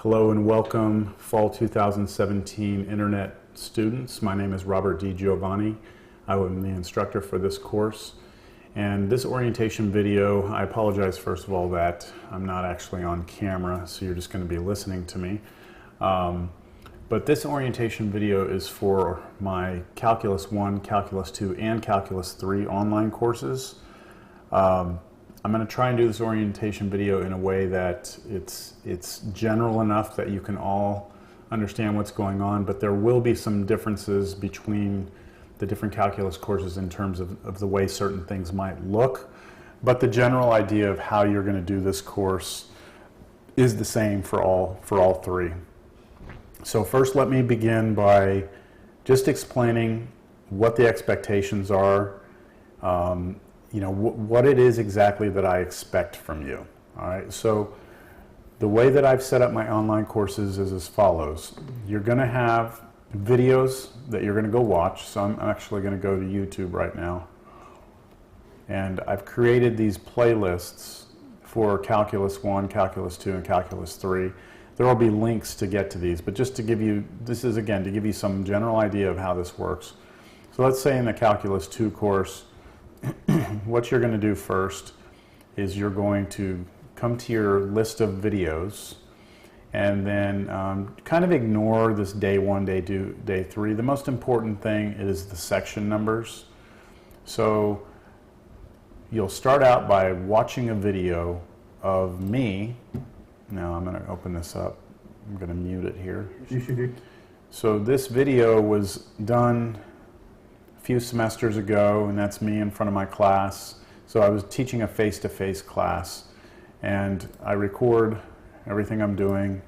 Hello and welcome, Fall 2017 Internet students. My name is Robert D. Giovanni. I am the instructor for this course. And this orientation video, I apologize first of all that I'm not actually on camera, so you're just going to be listening to me. But this orientation video is for my Calculus 1, Calculus 2, and Calculus 3 online courses. I'm going to try and do this orientation video in a way that it's general enough that you can all understand what's going on, but there will be some differences between the different calculus courses in terms of the way certain things might look. But the general idea of how you're going to do this course is the same for all three. So first let me begin by just explaining what the expectations are. What it is exactly that I expect from you. All right, so the way that I've set up my online courses is as follows. You're going to have videos that you're going to go watch. So I'm actually going to go to YouTube right now. And I've created these playlists for Calculus 1, Calculus 2, and Calculus 3. There will be links to get to these, but just to give you, this is again to give you some general idea of how this works. So let's say in the Calculus 2 course, what you're going to do first is you're going to come to your list of videos and then kind of ignore this day 1, day 2, day 3. The most important thing is the section numbers. So you'll start out by watching a video of me. Now I'm going to open this up. I'm going to mute it here. So this video was done few semesters ago, and that's me in front of my class. So I was teaching a face-to-face class, and I record everything I'm doing,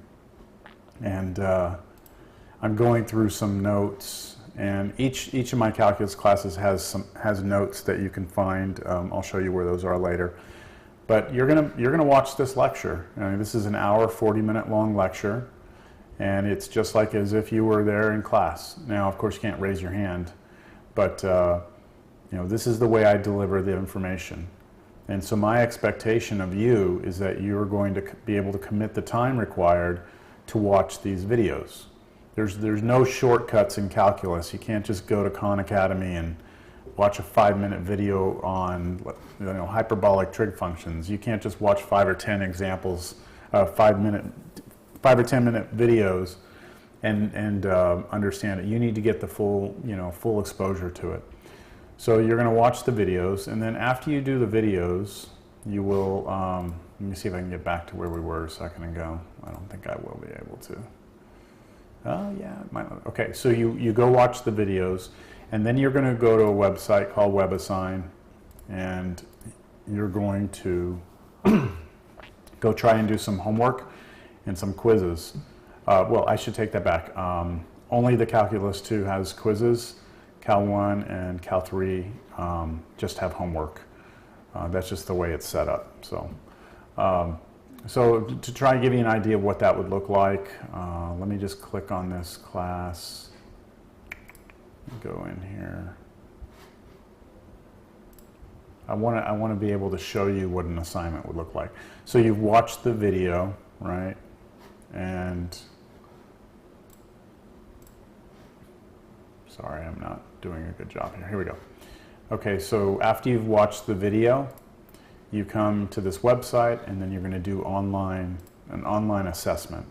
and I'm going through some notes, and each of my calculus classes has notes that you can find. I'll show you where those are later. But you're gonna watch this lecture. This is an hour, 40-minute long lecture, and it's just like as if you were there in class. Now, of course, you can't raise your hand. But this is the way I deliver the information. And so my expectation of you is that you're going to be able to commit the time required to watch these videos. There's no shortcuts in calculus. You can't just go to Khan Academy and watch a 5-minute video on hyperbolic trig functions. You can't just watch 5 or 10 examples, 5 or 10 minute videos and understand it. You need to get the full exposure to it. So you're going to watch the videos, and then after you do the videos, you will, let me see if I can get back to where we were a second ago. I don't think I will be able to. Oh yeah, it might not. Okay, so you go watch the videos, and then you're going to go to a website called WebAssign, and you're going to go try and do some homework and some quizzes. Well, I should take that back. Only the Calculus 2 has quizzes. Cal 1 and Cal 3 just have homework. That's just the way it's set up. So to try and give you an idea of what that would look like, let me just click on this class. Go in here. I want to be able to show you what an assignment would look like. So you've watched the video, right? And sorry, I'm not doing a good job here. Here we go. Okay, so after you've watched the video, you come to this website, and then you're going to do an online assessment.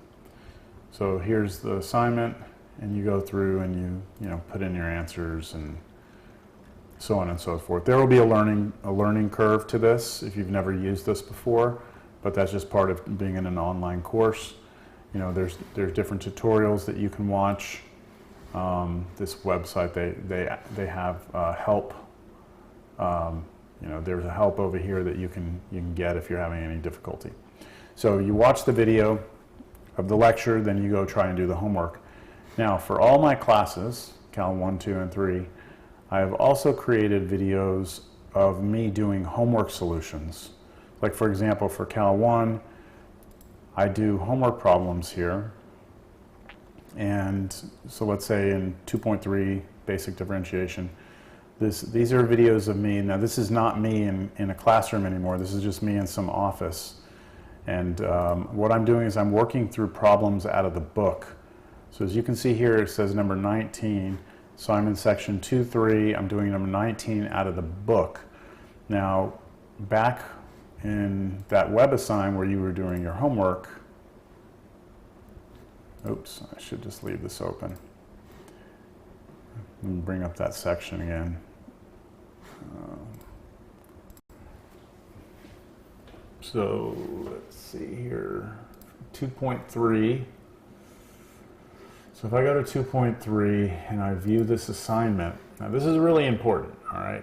So here's the assignment, and you go through and you put in your answers and so on and so forth. There will be a learning curve to this if you've never used this before, but that's just part of being in an online course. There's different tutorials that you can watch. This website, they have help. There's a help over here that you can get if you're having any difficulty. So you watch the video of the lecture, then you go try and do the homework. Now, for all my classes, Cal 1, 2, and 3, I have also created videos of me doing homework solutions. Like for example, for Cal 1, I do homework problems here. And so let's say in 2.3 basic differentiation, these are videos of me. Now this is not me in a classroom anymore. This is just me in some office. And what I'm doing is I'm working through problems out of the book. So as you can see here, it says number 19. So I'm in section 2.3. I'm doing number 19 out of the book. Now, back in that WebAssign where you were doing your homework, oops, I should just leave this open. Let me bring up that section again. So let's see here, 2.3. So if I go to 2.3 and I view this assignment, now this is really important, all right,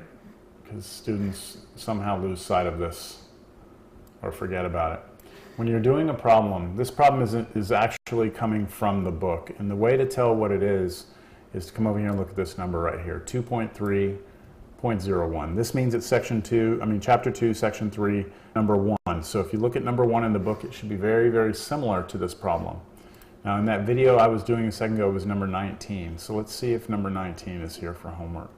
because students somehow lose sight of this or forget about it. When you're doing a problem, this problem is actually coming from the book, and the way to tell what it is to come over here and look at this number right here, 2.3.01. This means it's chapter 2, section 3, number 1. So if you look at number 1 in the book, it should be very, very similar to this problem. Now in that video I was doing a second ago was number 19. So let's see if number 19 is here for homework.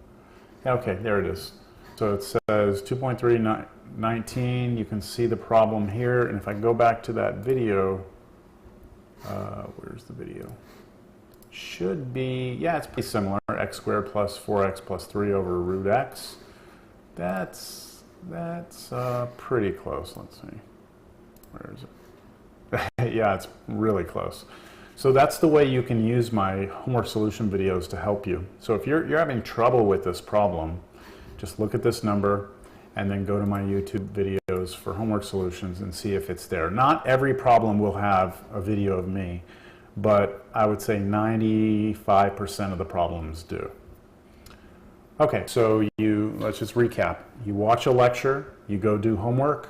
Yeah, okay, there it is. So it says 2.3.19. You can see the problem here. And if I go back to that video, where's the video? Should be, yeah, it's pretty similar. X squared plus 4x plus 3 over root x. That's pretty close. Let's see. Where is it? Yeah, it's really close. So that's the way you can use my homework solution videos to help you. So if you're having trouble with this problem, just look at this number and then go to my YouTube videos for homework solutions and see if it's there. Not every problem will have a video of me, but I would say 95% of the problems do. Okay, so let's just recap. You watch a lecture, you go do homework,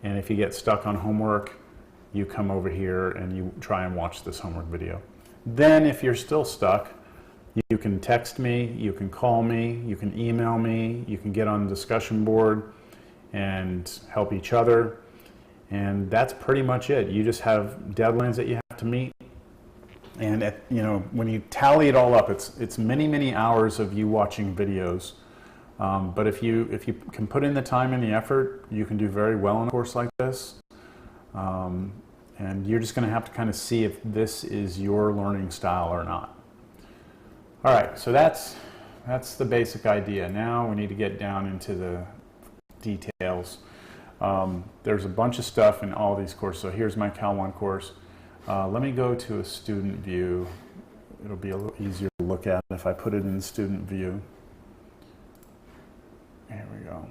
and if you get stuck on homework, you come over here and you try and watch this homework video. Then if you're still stuck, you can text me, you can call me, you can email me, you can get on the discussion board and help each other. And that's pretty much it. You just have deadlines that you have to meet. And when you tally it all up, it's many, many hours of you watching videos. But if you can put in the time and the effort, you can do very well in a course like this. And you're just going to have to kind of see if this is your learning style or not. All right, so that's the basic idea. Now we need to get down into the details. There's a bunch of stuff in all these courses. So here's my Cal 1 course. Let me go to a student view. It'll be a little easier to look at if I put it in student view. Here we go.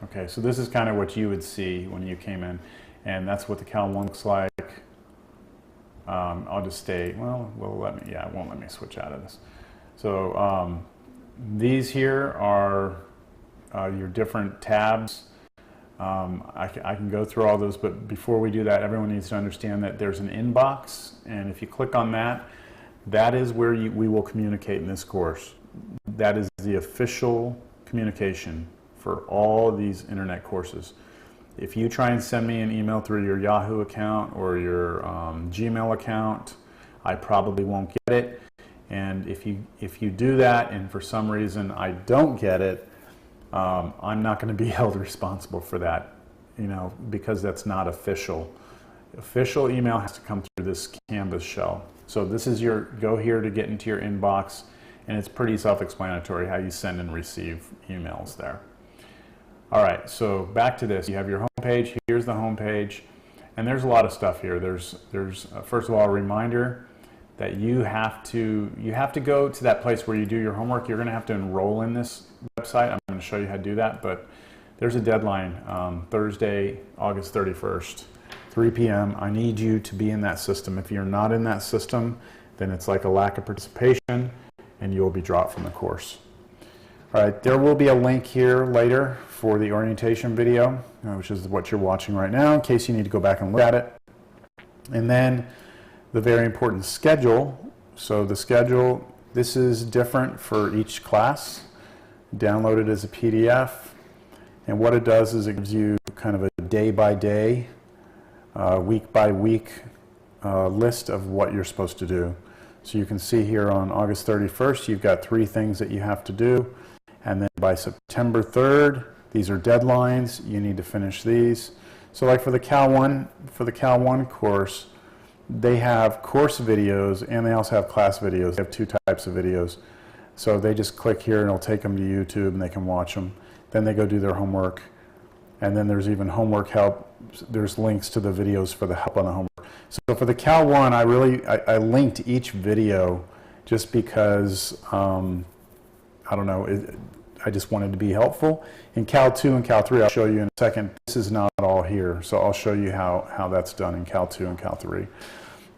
Okay, so this is kind of what you would see when you came in, and that's what the Cal 1 looks like. I'll just stay, well, it won't let me switch out of this. So these here are your different tabs. I can go through all those, but before we do that, everyone needs to understand that there's an inbox, and if you click on that, that is where we will communicate in this course. That is the official communication for all of these internet courses. If you try and send me an email through your Yahoo account or your Gmail account, I probably won't get it. And if you do that and for some reason I don't get it, I'm not going to be held responsible for that, because that's not official. Official email has to come through this Canvas shell. So this is go here to get into your inbox, and it's pretty self-explanatory how you send and receive emails there. All right, so back to this. You have your home page. Here's the home page, and there's a lot of stuff here. There's first of all a reminder that you have to go to that place where you do your homework. You're going to have to enroll in this website. I'm going to show you how to do that, but there's a deadline, Thursday, August 31st, 3 p.m. I need you to be in that system. If you're not in that system, then it's like a lack of participation, and you'll be dropped from the course. All right, there will be a link here later for the orientation video, which is what you're watching right now, in case you need to go back and look at it. And then the very important schedule. So the schedule, this is different for each class. Download it as a PDF. And what it does is it gives you kind of a day-by-day, week-by-week list of what you're supposed to do. So you can see here on August 31st, you've got 3 things that you have to do. And then by September 3rd, these are deadlines. You need to finish these. So like for the Cal 1 course, they have course videos and they also have class videos. They have two types of videos. So they just click here and it'll take them to YouTube and they can watch them. Then they go do their homework. And then there's even homework help. There's links to the videos for the help on the homework. So for the Cal 1, I linked each video just because, I don't know, I just wanted to be helpful. In Cal 2 and Cal 3, I'll show you in a second. This is not all here, so I'll show you how that's done in Cal 2 and Cal 3.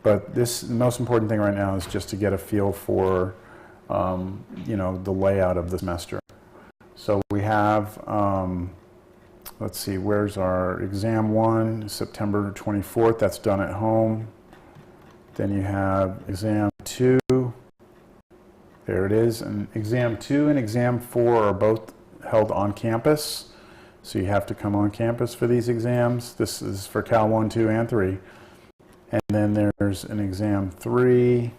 But the most important thing right now is just to get a feel for, you know, the layout of the semester. So we have, let's see, where's our exam 1, September 24th, that's done at home. Then you have exam 2. There it is, and exam 2 and exam 4 are both held on campus, so you have to come on campus for these exams. This is for Cal 1, 2, and 3. And then there's an exam 3,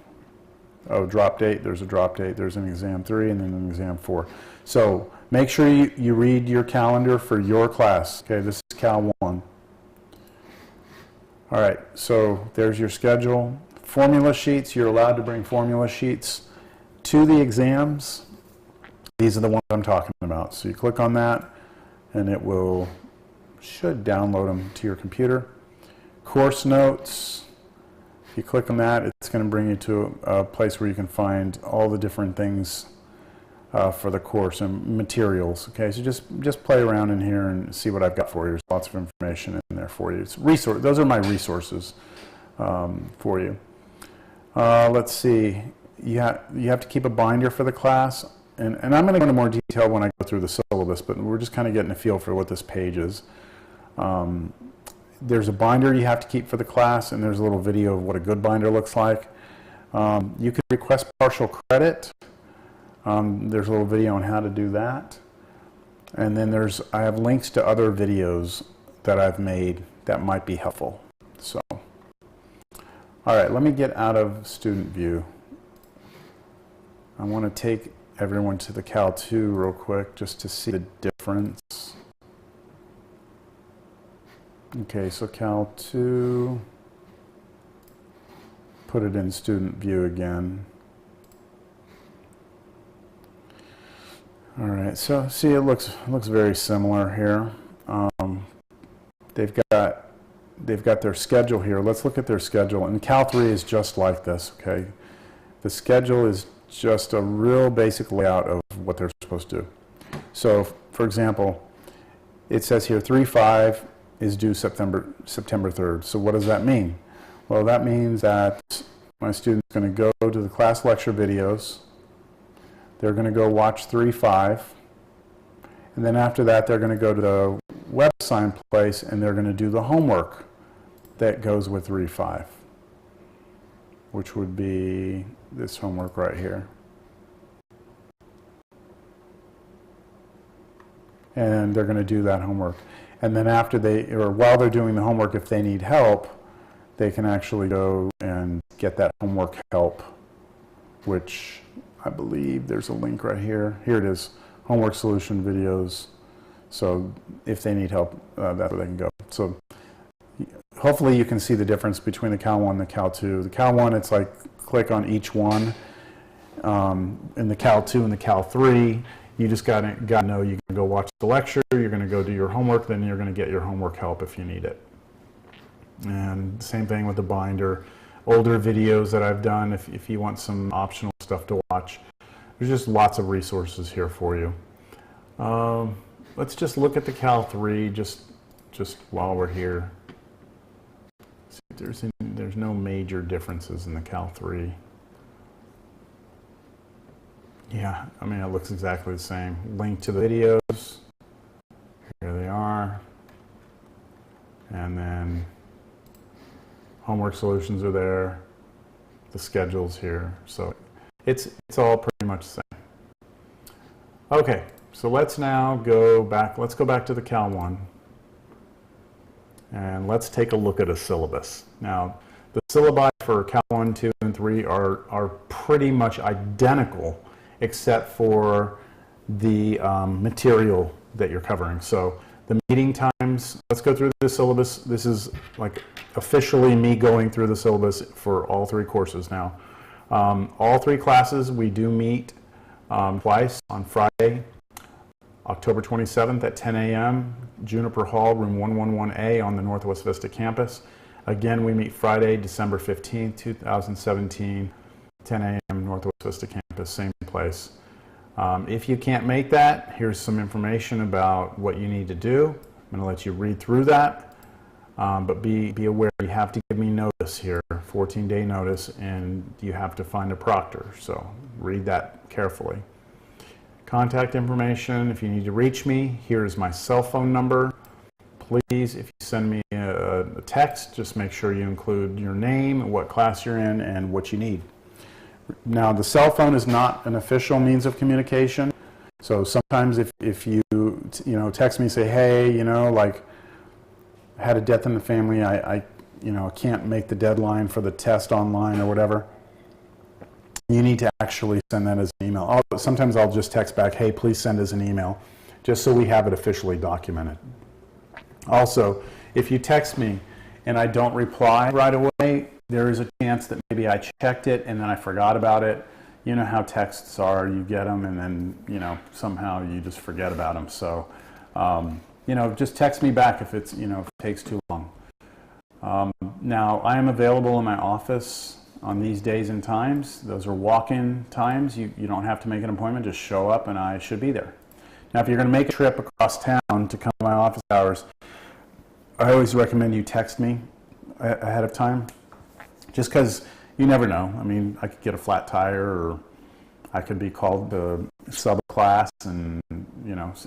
oh, drop date, there's a drop date, there's an exam 3, and then an exam 4. So make sure you read your calendar for your class. Okay, this is Cal 1. All right, so there's your schedule. Formula sheets, you're allowed to bring formula sheets to the exams. These are the ones I'm talking about. So you click on that and it should download them to your computer. Course notes, if you click on that, it's going to bring you to a place where you can find all the different things for the course and materials. Okay, so just play around in here and see what I've got for you. There's lots of information in there for you. Those are my resources for you. Let's see. You have to keep a binder for the class, and I'm going to go into more detail when I go through the syllabus, but we're just kind of getting a feel for what this page is. There's a binder you have to keep for the class, and there's a little video of what a good binder looks like. You can request partial credit. There's a little video on how to do that. And then I have links to other videos that I've made that might be helpful. So, all right, let me get out of student view. I want to take everyone to the Cal 2 real quick just to see the difference. Okay, so Cal 2, put it in student view again. All right, so see, it looks very similar here. They've got their schedule here. Let's look at their schedule. And Cal 3 is just like this, okay? The schedule is just a real basic layout of what they're supposed to do. So, for example, it says here 3/5 is due September 3rd. So what does that mean? Well, that means that my student's going to go to the class lecture videos. They're going to go watch 3/5. And then after that, they're going to go to the WebAssign place and they're going to do the homework that goes with 3/5, which would be this homework right here. And they're going to do that homework. And then while they're doing the homework, if they need help, they can actually go and get that homework help, which I believe there's a link right here. Here it is, homework solution videos. So if they need help, that's where they can go. So hopefully you can see the difference between the Cal 1 and the Cal 2. The Cal 1, it's like click on each one. In the Cal 2 and the Cal 3, you just got to know you can go watch the lecture, you're going to go do your homework, then you're going to get your homework help if you need it. And same thing with the binder. Older videos that I've done, if you want some optional stuff to watch, there's just lots of resources here for you. Let's just look at the Cal 3 just while we're here. See if there's no major differences in the Cal 3. Yeah, I mean, it looks exactly the same. Link to the videos. Here they are. And then homework solutions are there. The schedule's here. So it's all pretty much the same. Okay, so let's now go back. Let's go back to the Cal 1. And let's take a look at a syllabus. Now, the syllabi for Cal 1, 2, and 3 are pretty much identical, except for the material that you're covering. So The meeting times, let's go through the syllabus. This is like officially me going through the syllabus for all 3 courses now. All 3 classes we do meet twice on Friday, October 27th at 10 a.m., Juniper Hall, room 111A on the Northwest Vista campus. Again, we meet Friday, December 15th, 2017, 10 a.m., Northwest Vista campus, same place. If you can't make that, here's some information about what you need to do. I'm going to let you read through that, but be aware you have to give me notice here, 14-day notice, and you have to find a proctor, so read that carefully. Contact information, if you need to reach me, here's my cell phone number. Please, if you send me a text, just make sure you include your name, what class you're in, and what you need. Now, the cell phone is not an official means of communication, so sometimes if you text me, say, hey, like, I had a death in the family, I can't make the deadline for the test online or whatever, you need to actually send that as an email. Sometimes I'll just text back, hey, please send as an email, just so we have it officially documented. Also, if you text me and I don't reply right away, there is a chance that maybe I checked it and then I forgot about it. You know how texts are, you get them and then, somehow you just forget about them. So, just text me back if it's, if it takes too long. Now, I am available in my office on these days and times. Those are walk-in times. You don't have to make an appointment, just show up and I should be there. Now, if you're going to make a trip across town to come to my office hours, I always recommend you text me ahead of time, just because you never know. I mean, I could get a flat tire, or I could be called to sub class, and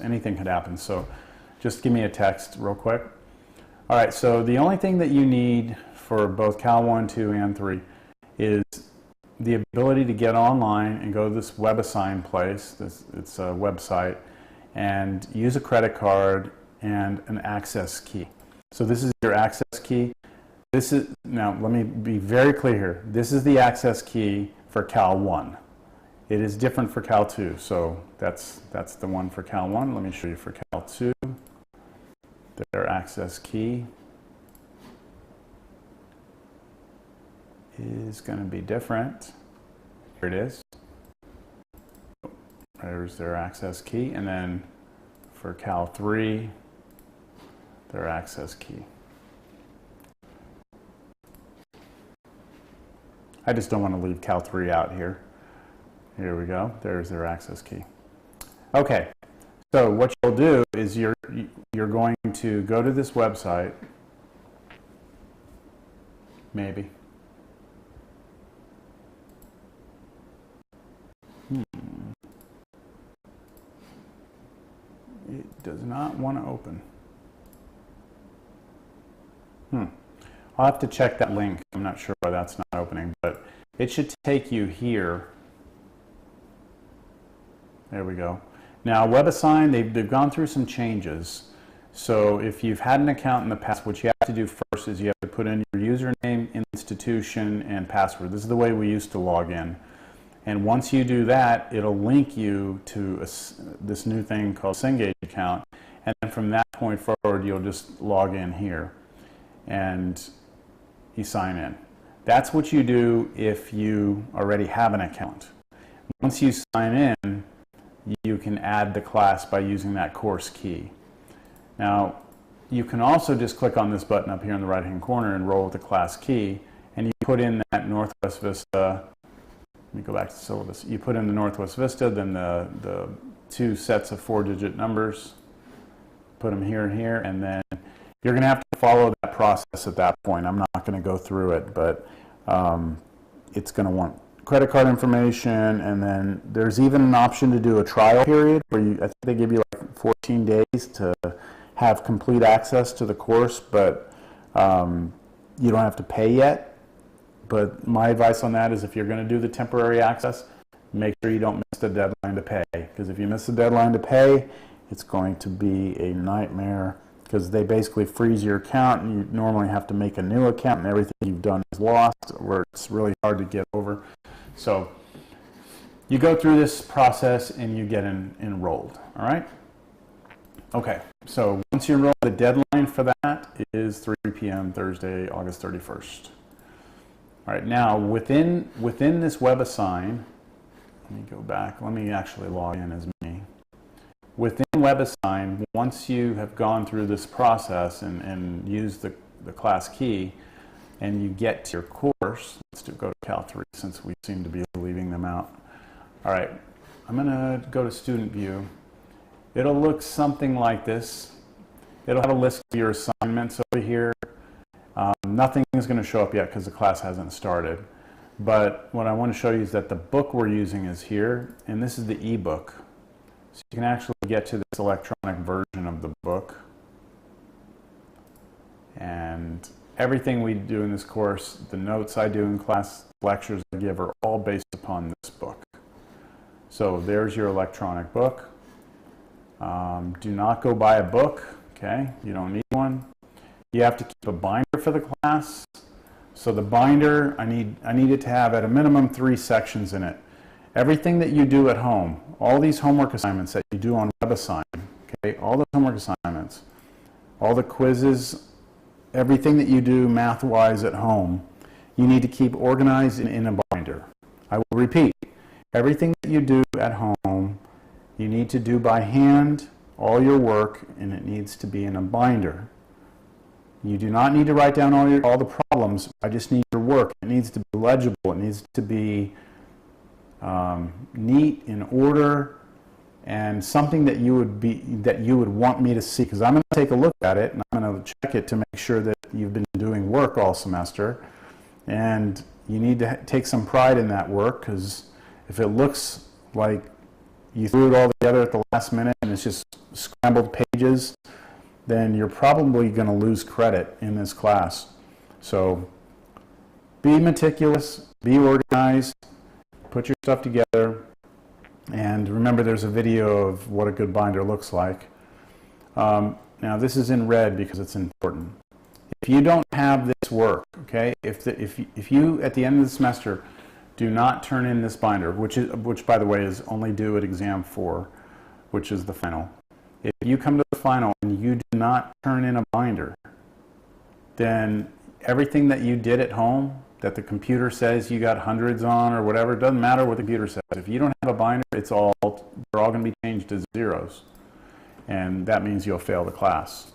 anything could happen. So just give me a text real quick. All right, so the only thing that you need for both Cal 1, 2, and 3 is the ability to get online and go to this WebAssign place. It's a website, and use a credit card and an access key. So this is your access key. Now let me be very clear here. This is the access key for Cal 1. It is different for Cal 2. So that's the one for Cal 1. Let me show you for Cal 2. Their access key is going to be different. Here it is. There's their access key. And then for Cal 3, their access key. I just don't want to leave Cal 3 out here. Here we go. There's their access key. Okay, so what you'll do is you're going to go to this website, maybe. It does not want to open. I'll have to check that link. I'm not sure why that's not opening, but it should take you here. There we go. Now, WebAssign, they've gone through some changes. So if you've had an account in the past, what you have to do first is you have to put in your username, institution, and password. This is the way we used to log in. And once you do that, it'll link you to this new thing called Cengage account. And then from that point forward, you'll just log in here and you sign in. That's what you do if you already have an account. Once you sign in, you can add the class by using that course key. Now, you can also just click on this button up here in the right-hand corner and roll with the class key, and you put in that Northwest Vista. Let me go back to the syllabus. You put in the Northwest Vista, then the 2 sets of 4-digit numbers, put them here and here, and then you're going to have to follow that process at that point. I'm not going to go through it, but it's going to want credit card information, and then there's even an option to do a trial period where I think they give you like 14 days to have complete access to the course, but you don't have to pay yet. But my advice on that is if you're going to do the temporary access, make sure you don't miss the deadline to pay, because if you miss the deadline to pay, it's going to be a nightmare, because they basically freeze your account and you normally have to make a new account and everything you've done is lost, or it's really hard to get over. So you go through this process and you get enrolled, all right? Okay, so once you enroll, the deadline for that is 3 p.m. Thursday, August 31st. All right, now within this WebAssign, let me go back. Let me actually log in as me. Within WebAssign, once you have gone through this process and used the class key, and you get to your course, let's go to Cal 3 since we seem to be leaving them out. All right, I'm going to go to Student View. It'll look something like this. It'll have a list of your assignments over here. Nothing is going to show up yet because the class hasn't started. But what I want to show you is that the book we're using is here, and this is the ebook. So you can actually get to this electronic version of the book. And everything we do in this course, the notes I do in class, lectures I give, are all based upon this book. So there's your electronic book. Do not go buy a book, okay? You don't need one. You have to keep a binder for the class. So the binder, I need it to have at a minimum 3 sections in it. Everything that you do at home, all these homework assignments that you do on WebAssign, okay, all the homework assignments, all the quizzes, everything that you do math-wise at home, you need to keep organized in a binder. I will repeat, everything that you do at home, you need to do by hand, all your work, and it needs to be in a binder. You do not need to write down all the problems. I just need your work. It needs to be legible. It needs to be neat, in order, and something that you would want me to see. Because I'm going to take a look at it and I'm going to check it to make sure that you've been doing work all semester. And you need to take some pride in that work, because if it looks like you threw it all together at the last minute and it's just scrambled pages, then you're probably going to lose credit in this class. So be meticulous, be organized, put your stuff together, and remember there's a video of what a good binder looks like. Now this is in red because it's important. If you don't have this work, okay, if you at the end of the semester do not turn in this binder, which by the way is only due at exam 4, which is the final. If you come to the final and you do not turn in a binder, then everything that you did at home that the computer says you got hundreds on or whatever, it doesn't matter what the computer says. If you don't have a binder, they're all going to be changed to zeros. And that means you'll fail the class.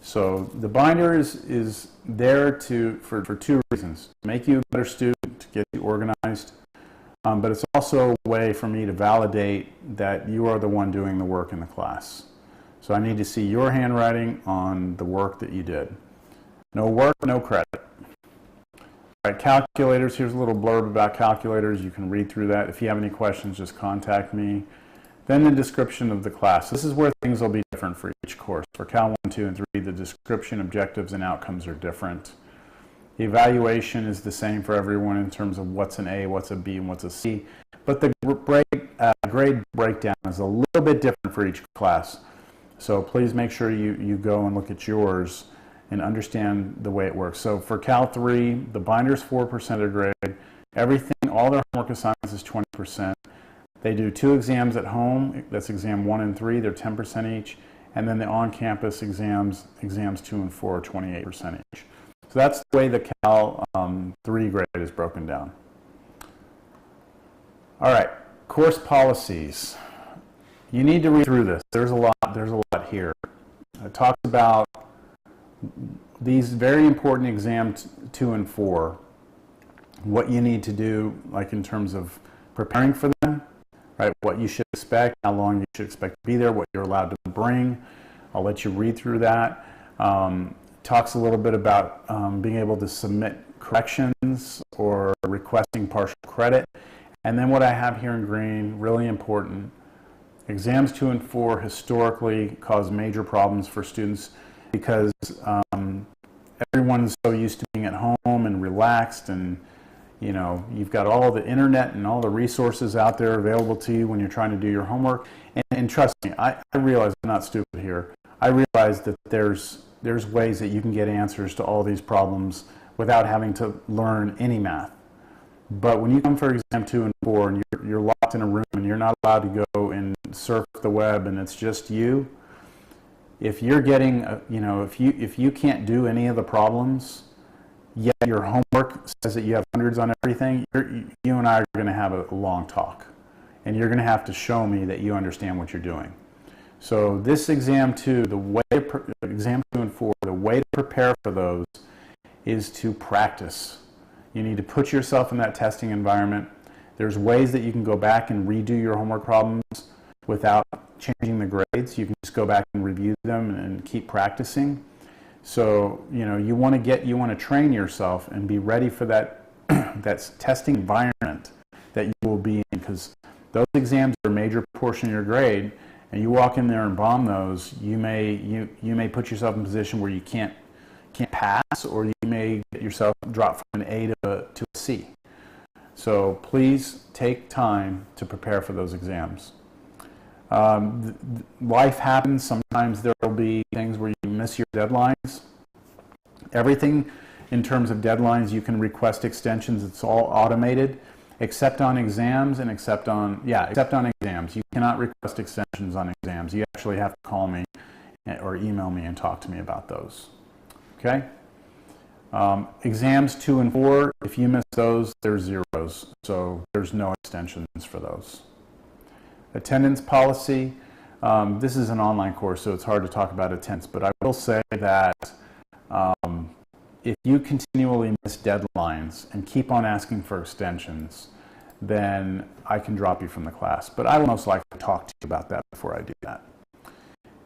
So the binder is there for 2 reasons. To make you a better student, to get you organized, but it's also a way for me to validate that you are the one doing the work in the class. So I need to see your handwriting on the work that you did. No work, no credit. All right, calculators, here's a little blurb about calculators. You can read through that. If you have any questions, just contact me. Then the description of the class. This is where things will be different for each course. For Cal 1, 2, and 3, the description, objectives, and outcomes are different. The evaluation is the same for everyone in terms of what's an A, what's a B, and what's a C. But the grade breakdown is a little bit different for each class. So please make sure you go and look at yours and understand the way it works. So for Cal 3, the binder is 4% of their grade. Everything, all their homework assignments is 20%. They do 2 exams at home. That's exam 1 and 3. They're 10% each. And then the on-campus exams 2 and 4 are 28% each. So that's the way the Cal 3 grade is broken down. All right, course policies. You need to read through this. There's a lot here. It talks about these very important exams 2 and 4, what you need to do, like in terms of preparing for them, right? What you should expect, how long you should expect to be there, what you're allowed to bring. I'll let you read through that. Talks a little bit about being able to submit corrections or requesting partial credit. And then what I have here in green, really important, exams 2 and 4 historically cause major problems for students because everyone's so used to being at home and relaxed, and you know, you've got all the internet and all the resources out there available to you when you're trying to do your homework. And trust me, I realize I'm not stupid here. I realize that there's ways that you can get answers to all these problems without having to learn any math. But when you come for exam 2 and 4 and you're locked in a room and you're not allowed to go and surf the web and it's just you, if you're getting, if you can't do any of the problems, yet your homework says that you have hundreds on everything, you and I are going to have a long talk. And you're going to have to show me that you understand what you're doing. So this exam 2, exam 2 and 4, the way to prepare for those is to practice. You need to put yourself in that testing environment. There's ways that you can go back and redo your homework problems without changing the grades. You can just go back and review them and keep practicing. So, you want to train yourself and be ready for that testing environment that you will be in, because those exams are a major portion of your grade, and you walk in there and bomb those, you may put yourself in a position where you can't pass, or you may get yourself dropped from an A to a C. So please take time to prepare for those exams. Life happens. Sometimes there will be things where you miss your deadlines. Everything in terms of deadlines, you can request extensions. It's all automated, except on exams and except on exams. You cannot request extensions on exams. You actually have to call me or email me and talk to me about those. Okay? Exams 2 and 4, if you miss those, there's zeros. So there's no extensions for those. Attendance policy. This is an online course, so it's hard to talk about attendance, but I will say that if you continually miss deadlines and keep on asking for extensions, then I can drop you from the class. But I will most likely talk to you about that before I do that.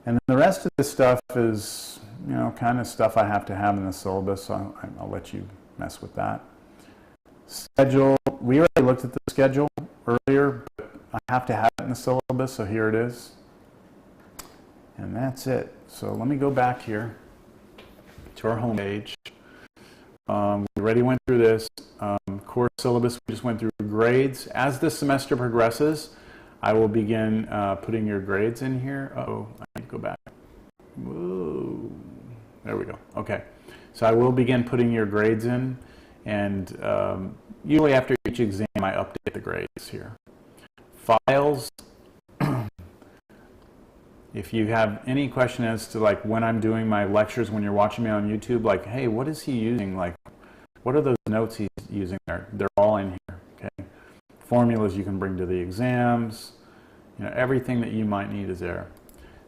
And then the rest of this stuff is, kind of stuff I have to have in the syllabus, so I'll let you mess with that. Schedule. We already looked at the schedule earlier, but I have to have it in the syllabus, so here it is. And that's it. So let me go back here to our home page. We already went through this. Course syllabus, we just went through grades. As the semester progresses, I will begin putting your grades in here. Uh-oh, I need to go back. Whoa. There we go. Okay. So I will begin putting your grades in, and usually after each exam, I update the grades here. Files. If you have any question as to when I'm doing my lectures, when you're watching me on YouTube, hey, what is he using? What are those notes he's using there? They're all in here, okay? Formulas you can bring to the exams, everything that you might need is there.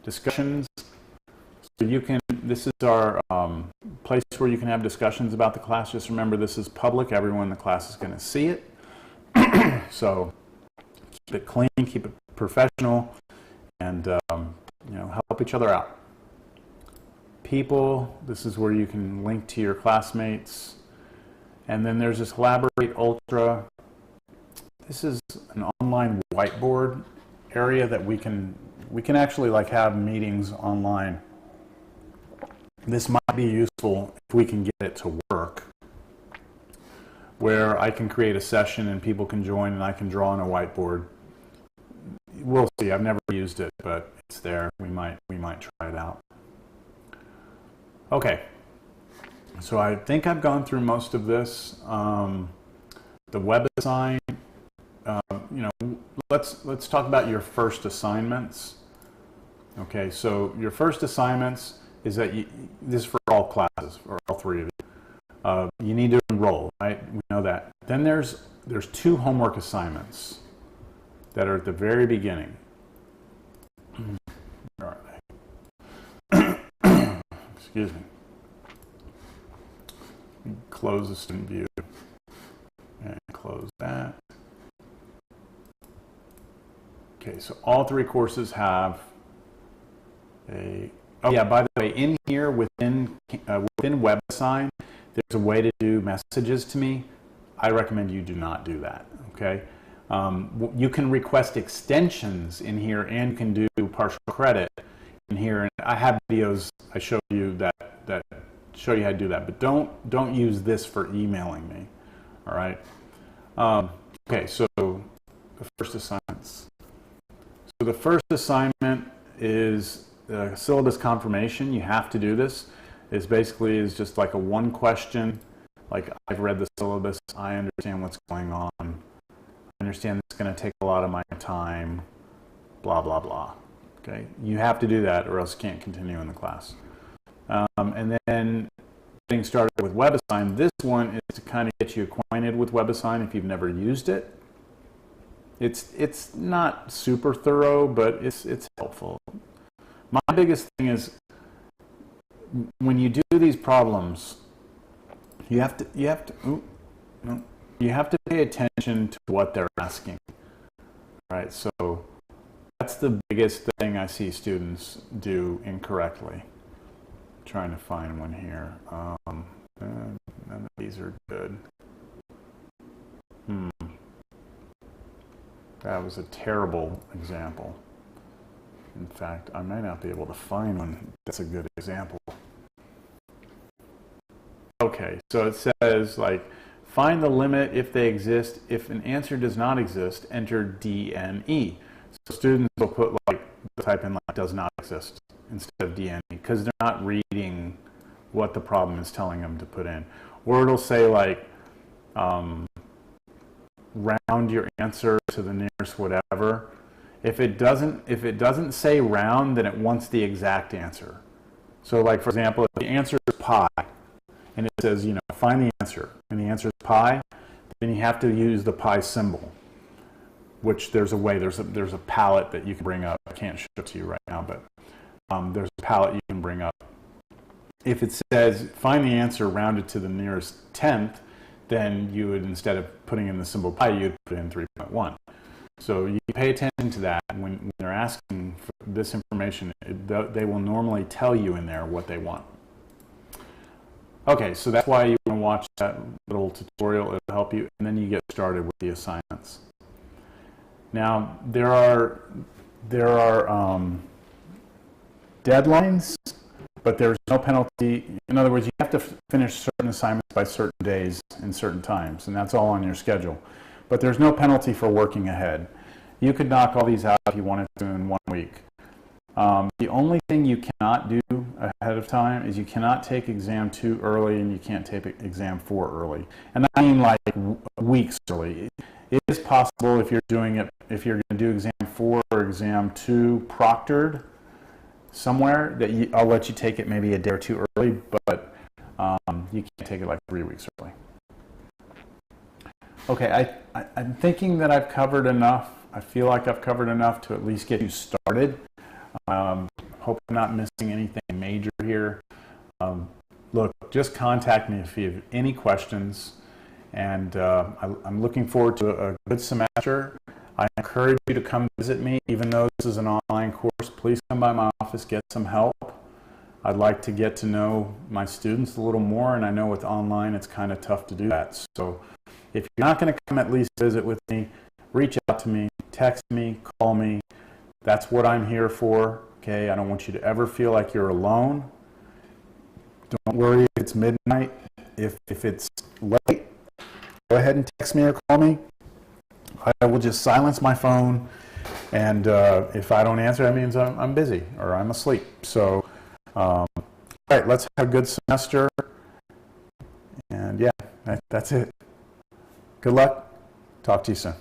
Discussions, so this is our place where you can have discussions about the class. Just remember, this is public. Everyone in the class is going to see it. So keep it clean, keep it professional, and help each other out. People, this is where you can link to your classmates. And then there's this Collaborate Ultra. This is an online whiteboard area that we can actually have meetings online. This might be useful if we can get it to work, where I can create a session and people can join and I can draw on a whiteboard. We'll see. I've never used it, but it's there. We might try it out. Okay. So I think I've gone through most of this. The WebAssign. Let's talk about your first assignments. Okay. So your first assignments is that this is for all classes, or all 3 of you. You need to enroll, right? We know that. Then there's 2 homework assignments that are at the very beginning. Where are they? Excuse me. Close the student view and close that. Okay, so all 3 courses have a. Oh yeah, by the way, in here within WebAssign, there's a way to do messages to me. I recommend you do not do that. Okay. You can request extensions in here, and you can do partial credit in here. And I have videos I show you that show you how to do that, but don't use this for emailing me. All right. Okay. So the first assignments. So the first assignment is syllabus confirmation. You have to do this. It's basically just like a 1 question. I've read the syllabus. I understand what's going on. I understand it's going to take a lot of my time, blah, blah, blah. Okay, you have to do that or else you can't continue in the class. And then getting started with WebAssign, this one is to kind of get you acquainted with WebAssign if you've never used it. It's not super thorough, but it's helpful. My biggest thing is when you do these problems, you have to pay attention to what they're asking. Right? So that's the biggest thing I see students do incorrectly. I'm trying to find one here. None of these are good. That was a terrible example. In fact, I may not be able to find one that's a good example. Okay, so it says, like, find the limit if they exist. If an answer does not exist, enter DNE. So students will put, like, type in, like, does not exist instead of DNE because they're not reading what the problem is telling them to put in. Or it'll say, like, round your answer to the nearest whatever. If it doesn't say round, then it wants the exact answer. So, like, for example, if the answer is pi, and it says, you know, find the answer, and the answer is pi, then you have to use the pi symbol, which there's a way, there's a palette that you can bring up. I can't show it to you right now, but there's a palette you can bring up. If it says find the answer rounded to the nearest tenth, then you would, instead of putting in the symbol pi, you'd put in 3.1. So you pay attention to that when they're asking for this information. They will normally tell you in there what they want. Okay, so that's why you want to watch that little tutorial. It'll help you, and then you get started with the assignments. Now, there are deadlines, but there's no penalty. In other words, you have to finish certain assignments by certain days and certain times, and that's all on your schedule. But there's no penalty for working ahead. You could knock all these out if you wanted to in 1 week. The only thing you cannot do ahead of time is you cannot take exam 2 early and you can't take exam 4 early. And I mean like weeks early. It is possible if you're doing it, if you're going to do exam 4 or exam 2 proctored somewhere, that I'll let you take it maybe a day or 2 early, but you can't take it like 3 weeks early. Okay, I'm thinking that I've covered enough. I feel like I've covered enough to at least get you started. Hope I'm not missing anything major here. Look, just contact me if you have any questions. And I'm looking forward to a good semester. I encourage you to come visit me. Even though this is an online course, please come by my office, get some help. I'd like to get to know my students a little more, and I know with online it's kind of tough to do that. So if you're not going to come, at least visit with me, reach out to me, text me, call me. That's what I'm here for. Okay, I don't want you to ever feel like you're alone. Don't worry if it's midnight. If it's late, go ahead and text me or call me. I will just silence my phone, and if I don't answer, that means I'm busy or I'm asleep. So, all right, let's have a good semester. And yeah, that's it. Good luck. Talk to you soon.